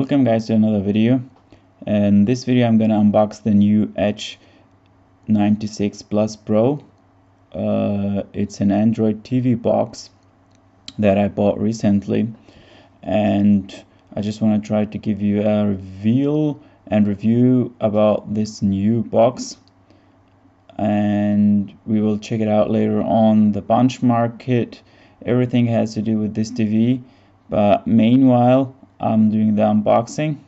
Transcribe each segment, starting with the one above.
Welcome guys to another video. In this video I'm gonna unbox the new H96 Pro. It's an Android TV box that I bought recently, and I just want to try to give you a reveal and review about this new box, and we will check it out later on, the benchmark it, everything has to do with this TV. But meanwhile, I'm doing the unboxing.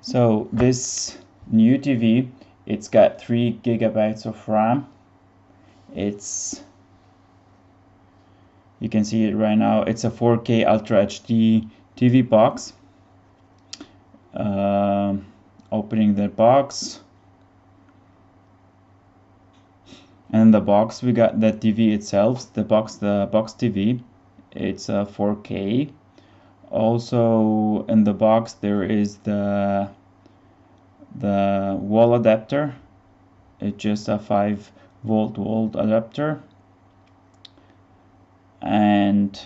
So this new TV, it's got 3 GB of RAM. You can see it right now. It's a 4K Ultra HD TV box. Opening the box. And in the box we got the TV itself, the box TV. It's a 4K. Also in the box there is the wall adapter. It's just a 5-volt wall adapter and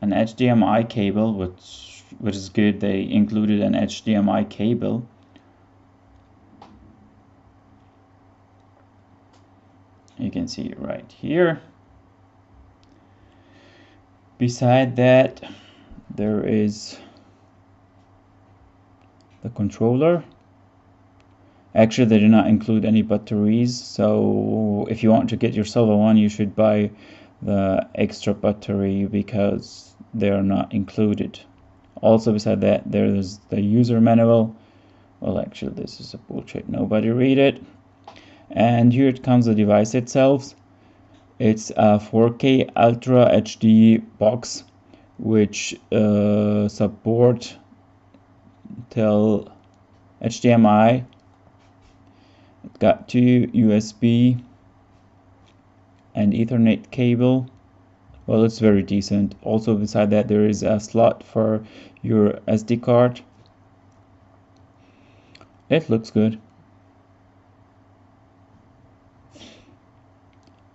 an HDMI cable, which is good. They included an HDMI cable. You can see it right here. Beside that, there is the controller. Actually, they do not include any batteries, so if you want to get yourself a one, you should buy the extra battery because they are not included. Also beside that, there is the user manual. Well, actually this is a bullshit, nobody read it. And here it comes, the device itself. It's a 4K Ultra HD box, which support till HDMI. It got 2 USB and Ethernet cable. Well, it's very decent. Also beside that there is a slot for your SD card. It looks good.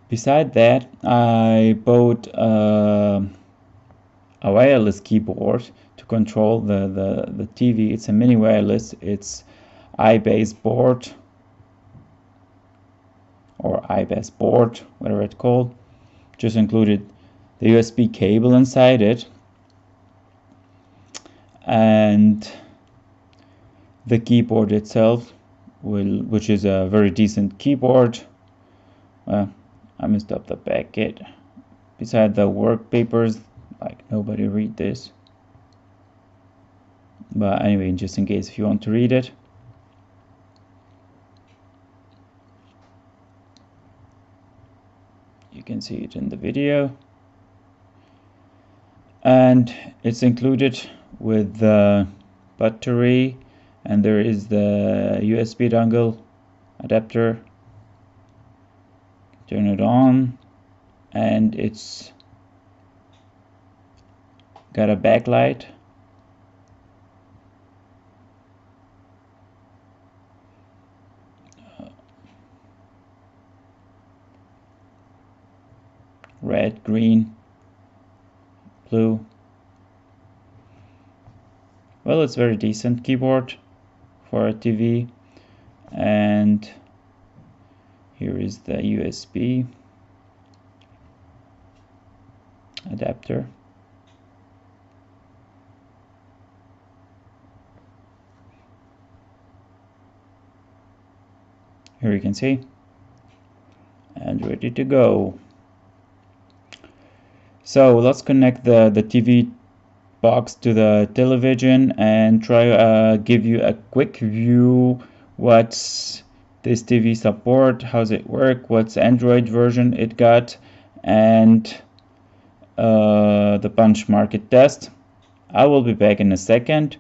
Beside that, I bought a wireless keyboard to control the TV. It's a mini wireless. It's iBase board or iBase board, whatever it's called. Just included the USB cable inside it and the keyboard itself, which is a very decent keyboard. I messed up the packet. Beside the work papers, like nobody read this. But anyway, just in case if you want to read it. You can see it in the video. And it's included with the battery, and there is the USB dongle adapter. Turn it on, and it's got a backlight. Red, green, blue. Well, it's very decent keyboard for a TV. And here is the USB adapter. Here you can see, and ready to go. So let's connect the TV box to the television and try give you a quick view what's this TV support, how's it work, what's Android version it got, and the benchmark it test. I will be back in a second.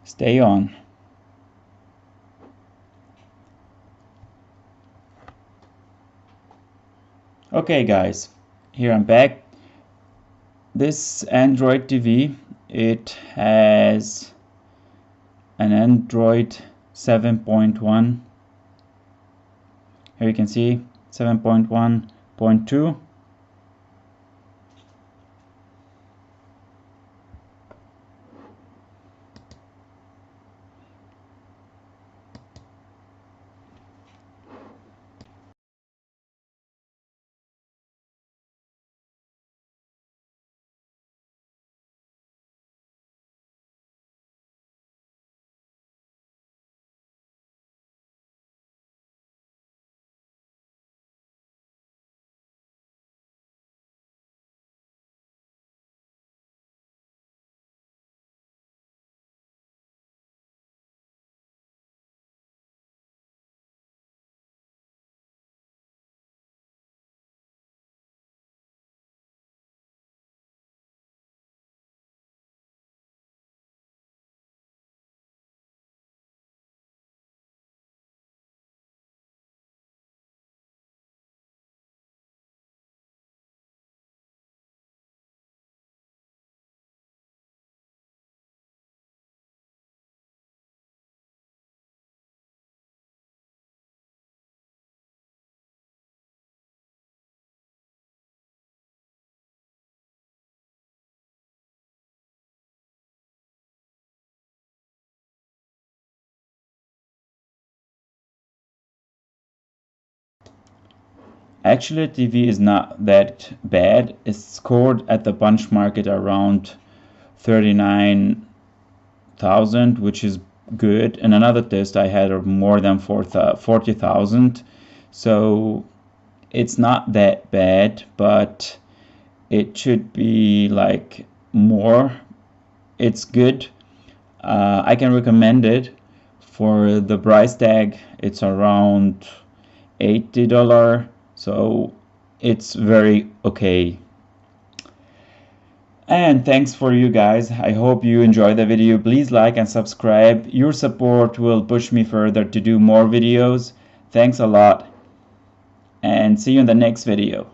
Stay on. Okay guys, here I'm back. This Android TV, it has an Android 7.1 Here you can see 7.1.2. Actually, TV is not that bad. It's scored at the benchmark at around 39,000, which is good. In another test, I had more than 40,000. So it's not that bad, but it should be like more. It's good. I can recommend it. For the price tag, it's around $80. So it's very okay. And thanks for you guys. I hope you enjoyed the video. Please like and subscribe. Your support will push me further to do more videos. Thanks a lot, and see you in the next video.